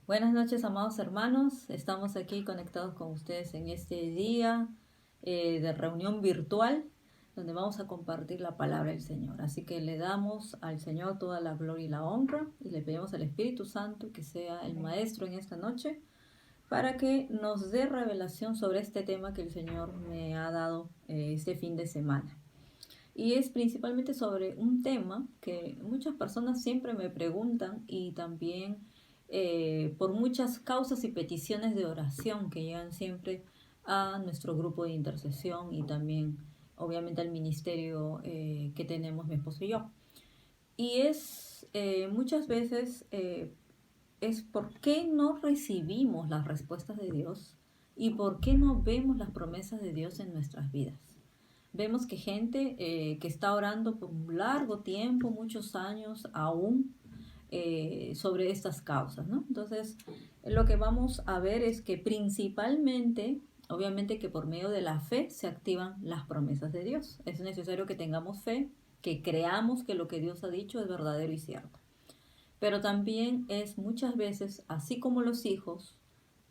Buenas noches, amados hermanos. Estamos aquí conectados con ustedes en este día de reunión virtual, donde vamos a compartir la palabra del Señor. Así que le damos al Señor toda la gloria y la honra y le pedimos al Espíritu Santo que sea el maestro en esta noche para que nos dé revelación sobre este tema que el Señor me ha dado este fin de semana. Y es principalmente sobre un tema que muchas personas siempre me preguntan y también por muchas causas y peticiones de oración que llegan siempre a nuestro grupo de intercesión y también obviamente al ministerio que tenemos mi esposo y yo. Y es muchas veces es por qué no recibimos las respuestas de Dios y por qué no vemos las promesas de Dios en nuestras vidas. Vemos que gente que está orando por un largo tiempo, muchos años aún, sobre estas causas, ¿no? Entonces, lo que vamos a ver es que principalmente, obviamente que por medio de la fe se activan las promesas de Dios. Es necesario que tengamos fe, que creamos que lo que Dios ha dicho es verdadero y cierto. Pero también es muchas veces, así como los hijos,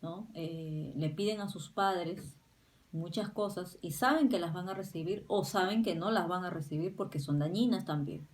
¿no? Le piden a sus padres muchas cosas y saben que las van a recibir o saben que no las van a recibir porque son dañinas también.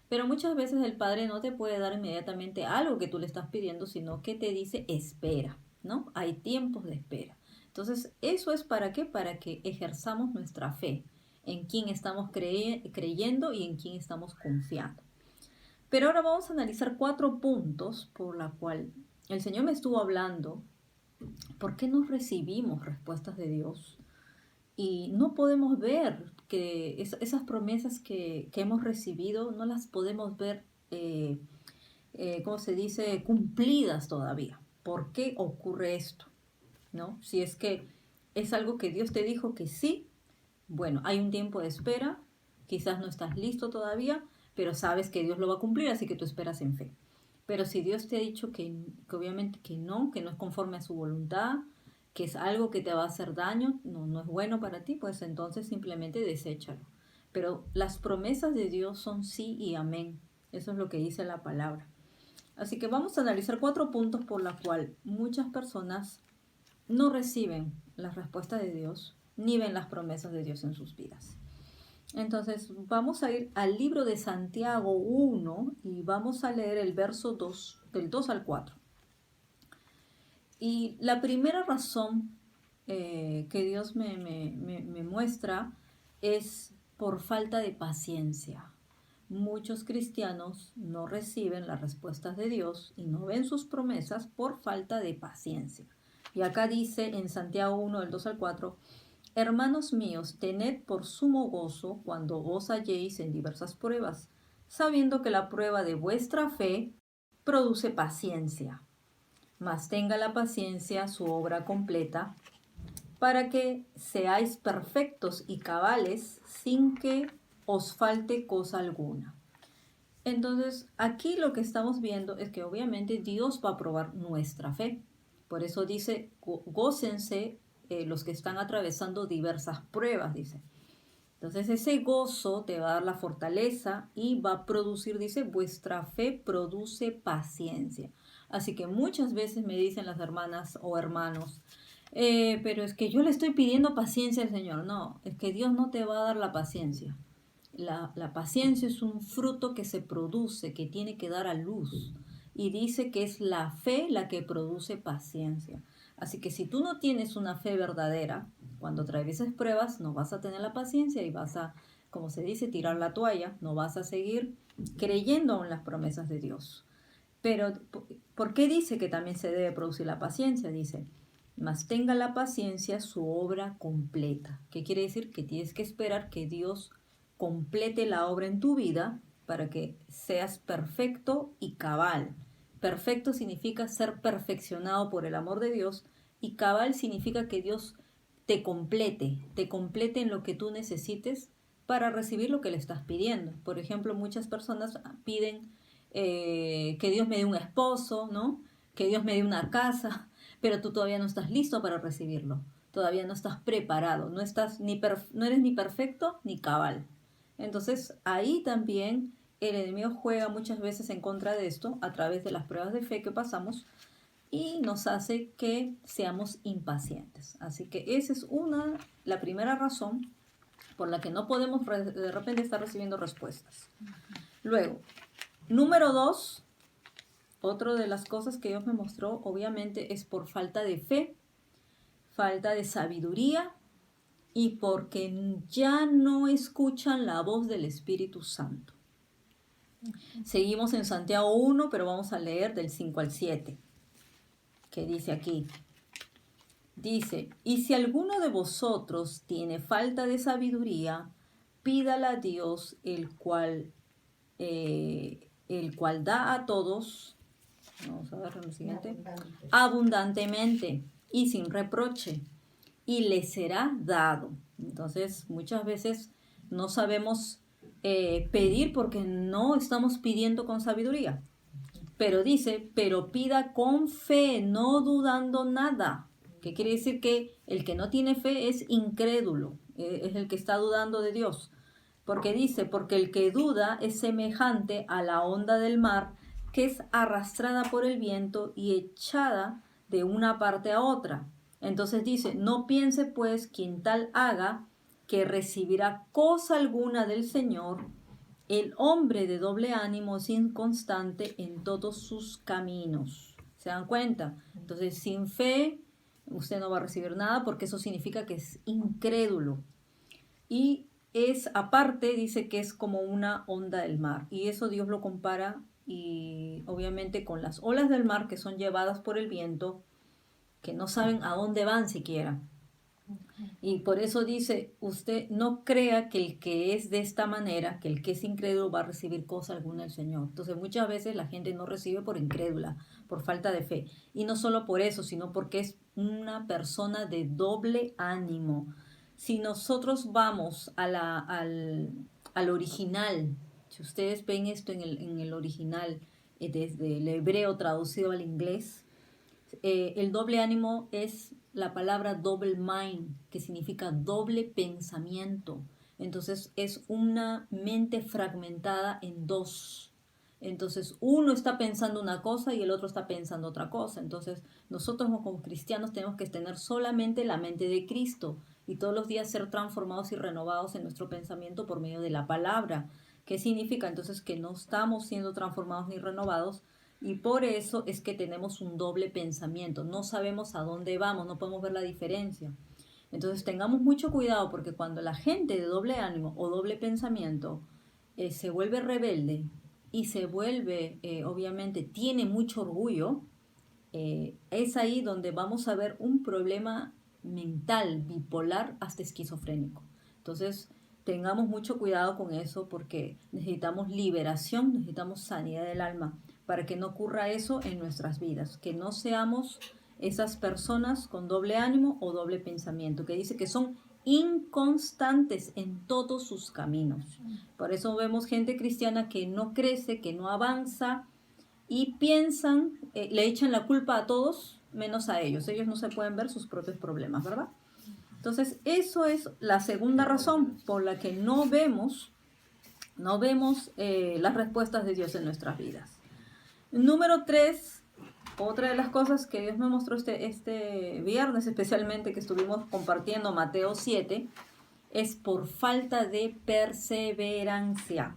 Pero muchas veces el padre no te puede dar inmediatamente algo que tú le estás pidiendo, sino que te dice espera, ¿no? Hay tiempos de espera. Entonces, ¿eso es para qué? Para que ejerzamos nuestra fe en quién estamos creyendo y en quién estamos confiando. Pero ahora vamos a analizar 4 puntos por la cual el Señor me estuvo hablando. ¿Por qué no recibimos respuestas de Dios? Y no podemos ver que esas promesas que hemos recibido, no las podemos ver, ¿cómo se dice?, cumplidas todavía. ¿Por qué ocurre esto? ¿No? Si es que es algo que Dios te dijo que sí, bueno, hay un tiempo de espera, quizás no estás listo todavía, pero sabes que Dios lo va a cumplir, así que tú esperas en fe. Pero si Dios te ha dicho que obviamente que no es conforme a su voluntad, que es algo que te va a hacer daño, no es bueno para ti, pues entonces simplemente deséchalo. Pero las promesas de Dios son sí y amén. Eso es lo que dice la palabra. Así que vamos a analizar 4 puntos por los cuales muchas personas no reciben las respuestas de Dios ni ven las promesas de Dios en sus vidas. Entonces vamos a ir al libro de Santiago 1 y vamos a leer el verso 2, del 2 al 4. Y la primera razón que Dios me muestra es por falta de paciencia. Muchos cristianos no reciben las respuestas de Dios y no ven sus promesas por falta de paciencia. Y acá dice en Santiago 1, del 2 al 4, hermanos míos, tened por sumo gozo cuando os halléis en diversas pruebas, sabiendo que la prueba de vuestra fe produce paciencia. Mas tenga la paciencia su obra completa, para que seáis perfectos y cabales sin que os falte cosa alguna. Entonces, aquí lo que estamos viendo es que obviamente Dios va a probar nuestra fe. Por eso dice, gócense los que están atravesando diversas pruebas, dice. Entonces ese gozo te va a dar la fortaleza y va a producir, dice, vuestra fe produce paciencia. Así que muchas veces me dicen las hermanas o hermanos, pero es que yo le estoy pidiendo paciencia al Señor. No, es que Dios no te va a dar la paciencia. La paciencia es un fruto que se produce, que tiene que dar a luz. Y dice que es la fe la que produce paciencia. Así que si tú no tienes una fe verdadera, cuando atravieses pruebas, no vas a tener la paciencia y vas a, como se dice, tirar la toalla, no vas a seguir creyendo en las promesas de Dios. Pero, ¿por qué dice que también se debe producir la paciencia? Dice, mas tenga la paciencia su obra completa. ¿Qué quiere decir? Que tienes que esperar que Dios complete la obra en tu vida para que seas perfecto y cabal. Perfecto significa ser perfeccionado por el amor de Dios y cabal significa que Dios te complete en lo que tú necesites para recibir lo que le estás pidiendo. Por ejemplo, muchas personas piden que Dios me dé un esposo, ¿no? Que Dios me dé una casa, pero tú todavía no estás listo para recibirlo. Todavía no estás preparado, no eres ni perfecto ni cabal. Entonces ahí también el enemigo juega muchas veces en contra de esto a través de las pruebas de fe que pasamos y nos hace que seamos impacientes. Así que esa es la primera razón por la que no podemos de repente estar recibiendo respuestas. Luego, número 2, otra de las cosas que Dios me mostró, obviamente, es por falta de fe, falta de sabiduría y porque ya no escuchan la voz del Espíritu Santo. Seguimos en Santiago 1, pero vamos a leer del 5 al 7, que dice aquí. Dice, y si alguno de vosotros tiene falta de sabiduría, pídala a Dios, el cual da a todos, vamos a ver lo siguiente, abundantemente y sin reproche, y le será dado. Entonces, muchas veces no sabemos pedir porque no estamos pidiendo con sabiduría. Pero dice, pero pida con fe, no dudando nada. ¿Qué quiere decir? Que el que no tiene fe es incrédulo, es el que está dudando de Dios. Porque dice, porque el que duda es semejante a la onda del mar, que es arrastrada por el viento y echada de una parte a otra. Entonces dice, no piense pues quien tal haga que recibirá cosa alguna del Señor. El hombre de doble ánimo es inconstante en todos sus caminos. ¿Se dan cuenta? Entonces, sin fe, usted no va a recibir nada porque eso significa que es incrédulo. Y aparte, dice que es como una onda del mar. Y eso Dios lo compara y obviamente con las olas del mar que son llevadas por el viento, que no saben a dónde van siquiera. Y por eso dice, usted no crea que el que es de esta manera, que el que es incrédulo va a recibir cosa alguna del Señor. Entonces muchas veces la gente no recibe por incrédula, por falta de fe. Y no solo por eso, sino porque es una persona de doble ánimo. Si nosotros vamos al original, si ustedes ven esto en el original, desde el hebreo traducido al inglés, el doble ánimo es la palabra double mind, que significa doble pensamiento. Entonces es una mente fragmentada en dos. Entonces uno está pensando una cosa y el otro está pensando otra cosa. Entonces nosotros como cristianos tenemos que tener solamente la mente de Cristo y todos los días ser transformados y renovados en nuestro pensamiento por medio de la palabra. ¿Qué significa? Entonces que no estamos siendo transformados ni renovados, y por eso es que tenemos un doble pensamiento. No sabemos a dónde vamos, no podemos ver la diferencia. Entonces tengamos mucho cuidado porque cuando la gente de doble ánimo o doble pensamiento se vuelve rebelde y se vuelve, obviamente, tiene mucho orgullo, es ahí donde vamos a ver un problema mental, bipolar, hasta esquizofrénico. Entonces, tengamos mucho cuidado con eso porque necesitamos liberación, necesitamos sanidad del alma para que no ocurra eso en nuestras vidas, que no seamos esas personas con doble ánimo o doble pensamiento, que dice que son inconstantes en todos sus caminos. Por eso vemos gente cristiana que no crece, que no avanza y piensan, le echan la culpa a todos menos a ellos. Ellos no se pueden ver sus propios problemas, ¿verdad? Entonces, eso es la segunda razón por la que no vemos las respuestas de Dios en nuestras vidas. Número 3, otra de las cosas que Dios me mostró este viernes, especialmente que estuvimos compartiendo Mateo 7, es por falta de perseverancia.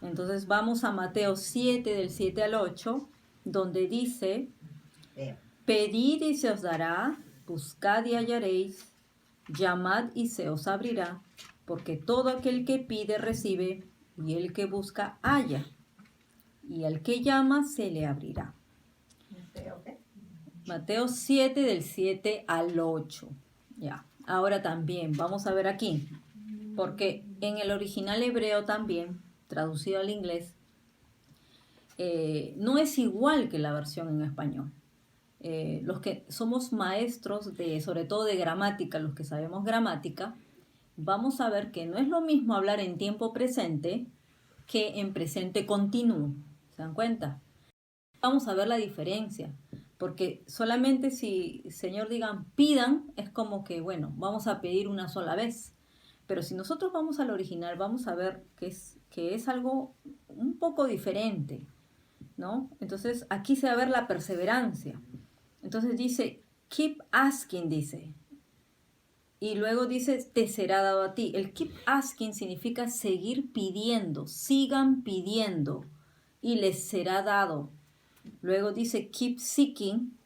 Entonces vamos a Mateo 7, del 7 al 8, donde dice, pedid y se os dará, buscad y hallaréis, llamad y se os abrirá, porque todo aquel que pide recibe, y el que busca halla, y al que llama se le abrirá. Mateo 7, del 7 al 8. Ya. Ahora también, vamos a ver aquí, porque en el original hebreo también, traducido al inglés, no es igual que la versión en español. Los que somos maestros sobre todo de gramática, los que sabemos gramática, vamos a ver que no es lo mismo hablar en tiempo presente que en presente continuo. ¿Se dan cuenta? Vamos a ver la diferencia, porque solamente si, Señor, digan, pidan, es como que, bueno, vamos a pedir una sola vez. Pero si nosotros vamos al original, vamos a ver que es algo un poco diferente, ¿no? Entonces, aquí se va a ver la perseverancia. Entonces dice, keep asking, dice. Y luego dice, te será dado a ti. El keep asking significa seguir pidiendo, sigan pidiendo y les será dado. Luego dice, keep seeking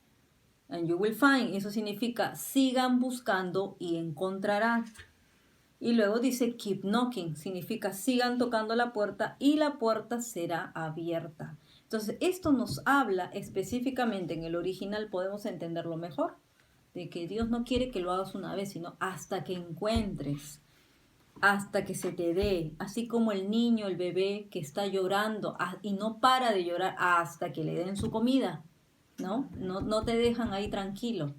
and you will find. Eso significa, sigan buscando y encontrarán. Y luego dice, keep knocking. Significa, sigan tocando la puerta y la puerta será abierta. Entonces, esto nos habla específicamente en el original, podemos entenderlo mejor, de que Dios no quiere que lo hagas una vez, sino hasta que encuentres, hasta que se te dé, así como el niño, el bebé que está llorando y no para de llorar hasta que le den su comida, ¿no? No te dejan ahí tranquilo.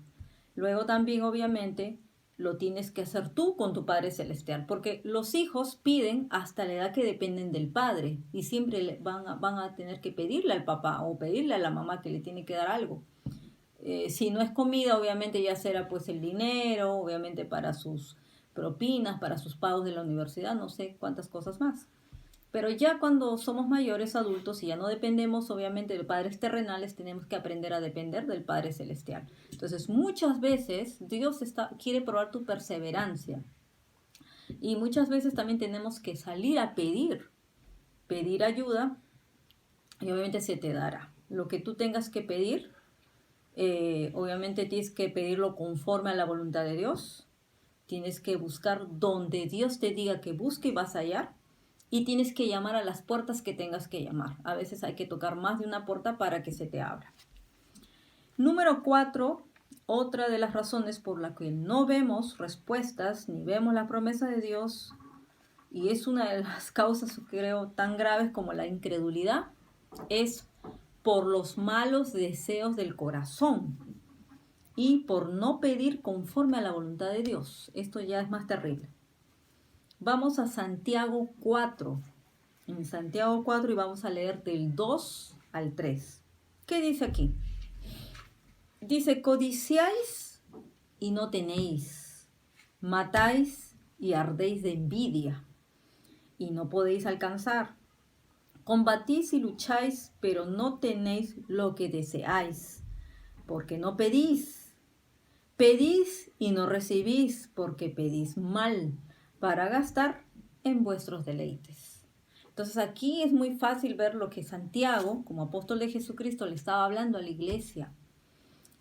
Luego también, obviamente, lo tienes que hacer tú con tu Padre Celestial, porque los hijos piden hasta la edad que dependen del padre y siempre van a tener que pedirle al papá o pedirle a la mamá que le tiene que dar algo. Si no es comida, obviamente ya será pues el dinero, obviamente para sus propinas, para sus pagos de la universidad, no sé cuántas cosas más. Pero ya cuando somos mayores adultos y ya no dependemos obviamente de padres terrenales, tenemos que aprender a depender del Padre Celestial. Entonces muchas veces Dios quiere probar tu perseverancia. Y muchas veces también tenemos que salir a pedir ayuda y obviamente se te dará. Lo que tú tengas que pedir, obviamente tienes que pedirlo conforme a la voluntad de Dios. Tienes que buscar donde Dios te diga que busque y vas a hallar. Y tienes que llamar a las puertas que tengas que llamar. A veces hay que tocar más de una puerta para que se te abra. Número 4, otra de las razones por la que no vemos respuestas ni vemos la promesa de Dios, y es una de las causas, creo, tan graves como la incredulidad, es por los malos deseos del corazón y por no pedir conforme a la voluntad de Dios. Esto ya es más terrible. Vamos a Santiago 4. En Santiago 4 y vamos a leer del 2 al 3. ¿Qué dice aquí? Dice, codiciáis y no tenéis, matáis y ardéis de envidia y no podéis alcanzar. Combatís y lucháis, pero no tenéis lo que deseáis, porque no pedís. Pedís y no recibís, porque pedís mal, para gastar en vuestros deleites. Entonces aquí es muy fácil ver lo que Santiago, como apóstol de Jesucristo, le estaba hablando a la iglesia.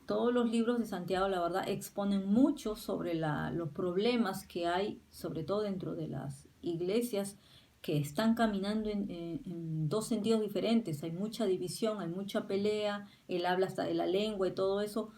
Todos los libros de Santiago, la verdad, exponen mucho sobre los problemas que hay, sobre todo dentro de las iglesias que están caminando en dos sentidos diferentes. Hay mucha división, hay mucha pelea, él habla hasta de la lengua y todo eso.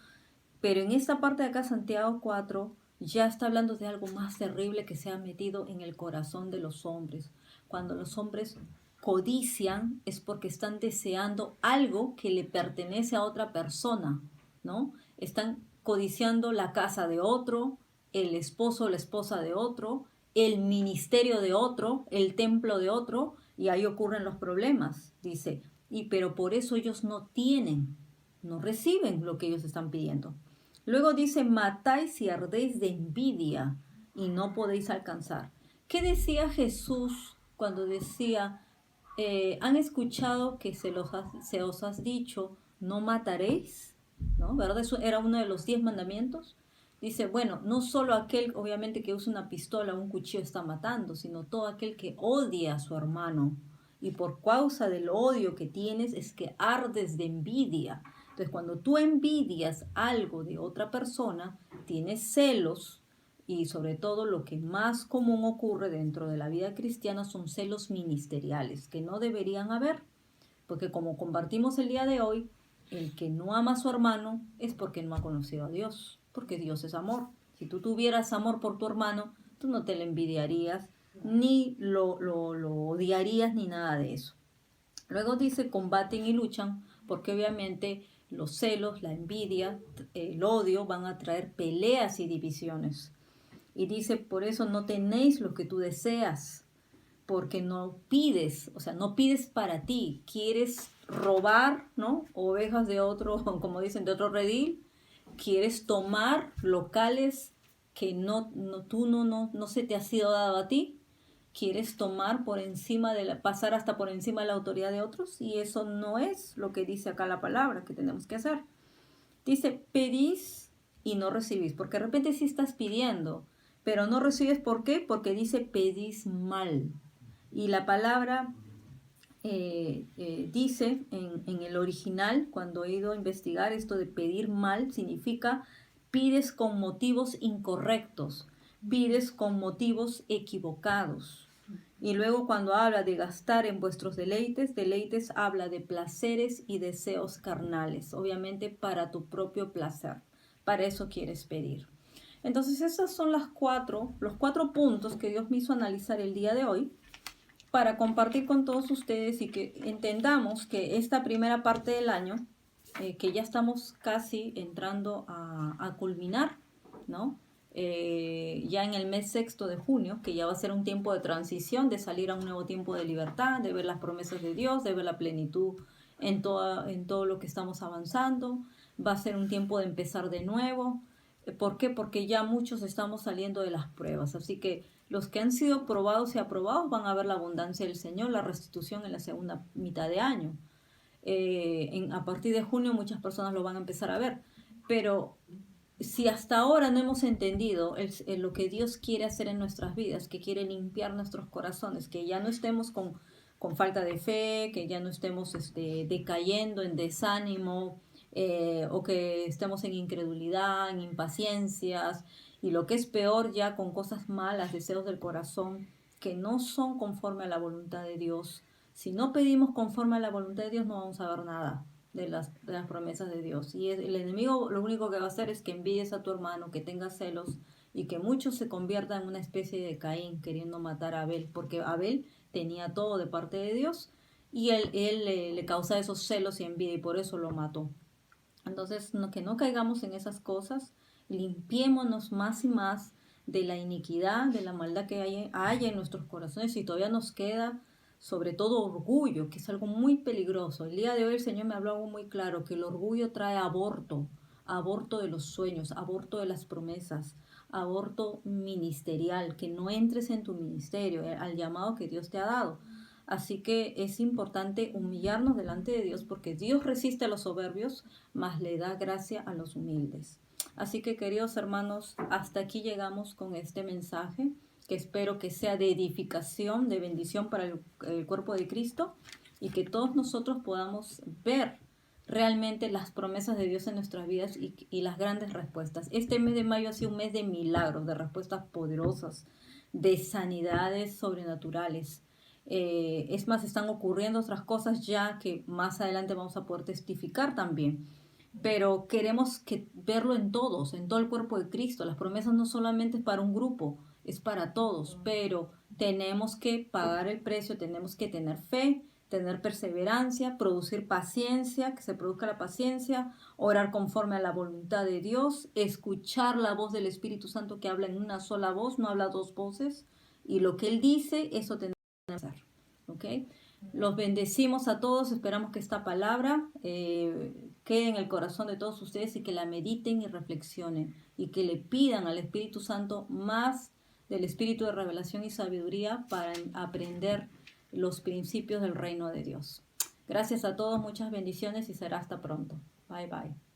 Pero en esta parte de acá, Santiago 4, ya está hablando de algo más terrible que se ha metido en el corazón de los hombres. Cuando los hombres codician es porque están deseando algo que le pertenece a otra persona, ¿no? Están codiciando la casa de otro, el esposo o la esposa de otro, el ministerio de otro, el templo de otro, y ahí ocurren los problemas, dice. Pero por eso ellos no reciben lo que ellos están pidiendo. Luego dice, matáis y ardéis de envidia y no podéis alcanzar. ¿Qué decía Jesús cuando decía, han escuchado que se os has dicho, no mataréis? ¿No? ¿Verdad? Eso era uno de los 10 mandamientos. Dice, bueno, no solo aquel, obviamente, que usa una pistola o un cuchillo está matando, sino todo aquel que odia a su hermano. Y por causa del odio que tienes es que ardes de envidia. Entonces, cuando tú envidias algo de otra persona, tienes celos, y sobre todo lo que más común ocurre dentro de la vida cristiana son celos ministeriales, que no deberían haber, porque como compartimos el día de hoy, el que no ama a su hermano es porque no ha conocido a Dios, porque Dios es amor. Si tú tuvieras amor por tu hermano, tú no te le envidiarías, ni lo odiarías, ni nada de eso. Luego dice, combaten y luchan, porque obviamente los celos, la envidia, el odio van a traer peleas y divisiones. Y dice, por eso no tenéis lo que tú deseas, porque no pides, o sea, no pides para ti, quieres robar, ¿no? Ovejas de otro, como dicen, de otro redil, quieres tomar locales que no se te ha sido dado a ti, quieres tomar por encima pasar hasta por encima de la autoridad de otros, y eso no es lo que dice acá la palabra que tenemos que hacer. Dice, pedís y no recibís, porque de repente sí estás pidiendo, pero no recibes. ¿Por qué? Porque dice pedís mal. Y la palabra dice en el original, cuando he ido a investigar, esto de pedir mal significa pides con motivos incorrectos, pides con motivos equivocados. Y luego cuando habla de gastar en vuestros deleites, deleites habla de placeres y deseos carnales, obviamente para tu propio placer. Para eso quieres pedir. Entonces esos son los cuatro puntos que Dios me hizo analizar el día de hoy para compartir con todos ustedes y que entendamos que esta primera parte del año, que ya estamos casi entrando a culminar, ¿no? Ya en el mes sexto de junio, que ya va a ser un tiempo de transición, de salir a un nuevo tiempo de libertad, de ver las promesas de Dios, de ver la plenitud en todo lo que estamos avanzando. Va a ser un tiempo de empezar de nuevo. ¿Por qué? Porque ya muchos estamos saliendo de las pruebas, así que los que han sido probados y aprobados van a ver la abundancia del Señor, la restitución en la segunda mitad de año. A partir de junio muchas personas lo van a empezar a ver, pero si hasta ahora no hemos entendido lo que Dios quiere hacer en nuestras vidas, que quiere limpiar nuestros corazones, que ya no estemos con falta de fe, que ya no estemos decayendo en desánimo, o que estemos en incredulidad, en impaciencias, y lo que es peor, ya con cosas malas, deseos del corazón, que no son conforme a la voluntad de Dios. Si no pedimos conforme a la voluntad de Dios, no vamos a ver nada de las promesas de Dios. Y el enemigo lo único que va a hacer es que envidies a tu hermano, que tengas celos, y que muchos se conviertan en una especie de Caín queriendo matar a Abel, porque Abel tenía todo de parte de Dios, y él le causa esos celos y envidia, y por eso lo mató. Entonces, que no caigamos en esas cosas, limpiémonos más y más de la iniquidad, de la maldad que hay en nuestros corazones, y todavía nos queda sobre todo orgullo, que es algo muy peligroso. El día de hoy el Señor me habló algo muy claro, que el orgullo trae aborto, aborto de los sueños, aborto de las promesas, aborto ministerial, que no entres en tu ministerio, al llamado que Dios te ha dado. Así que es importante humillarnos delante de Dios, porque Dios resiste a los soberbios, mas le da gracia a los humildes. Así que, queridos hermanos, hasta aquí llegamos con este mensaje, que espero que sea de edificación, de bendición para el cuerpo de Cristo, y que todos nosotros podamos ver realmente las promesas de Dios en nuestras vidas y las grandes respuestas. Este mes de mayo ha sido un mes de milagros, de respuestas poderosas, de sanidades sobrenaturales. Es más, están ocurriendo otras cosas ya que más adelante vamos a poder testificar también. Pero queremos verlo en todos, en todo el cuerpo de Cristo. Las promesas no solamente es para un grupo, es para todos, pero tenemos que pagar el precio, tenemos que tener fe, tener perseverancia, producir paciencia, que se produzca la paciencia, orar conforme a la voluntad de Dios, escuchar la voz del Espíritu Santo, que habla en una sola voz, no habla dos voces, y lo que Él dice, eso tenemos que hacer. ¿Ok? Los bendecimos a todos, esperamos que esta palabra quede en el corazón de todos ustedes, y que la mediten y reflexionen, y que le pidan al Espíritu Santo más del espíritu de revelación y sabiduría para aprender los principios del reino de Dios. Gracias a todos, muchas bendiciones, y será hasta pronto. Bye bye.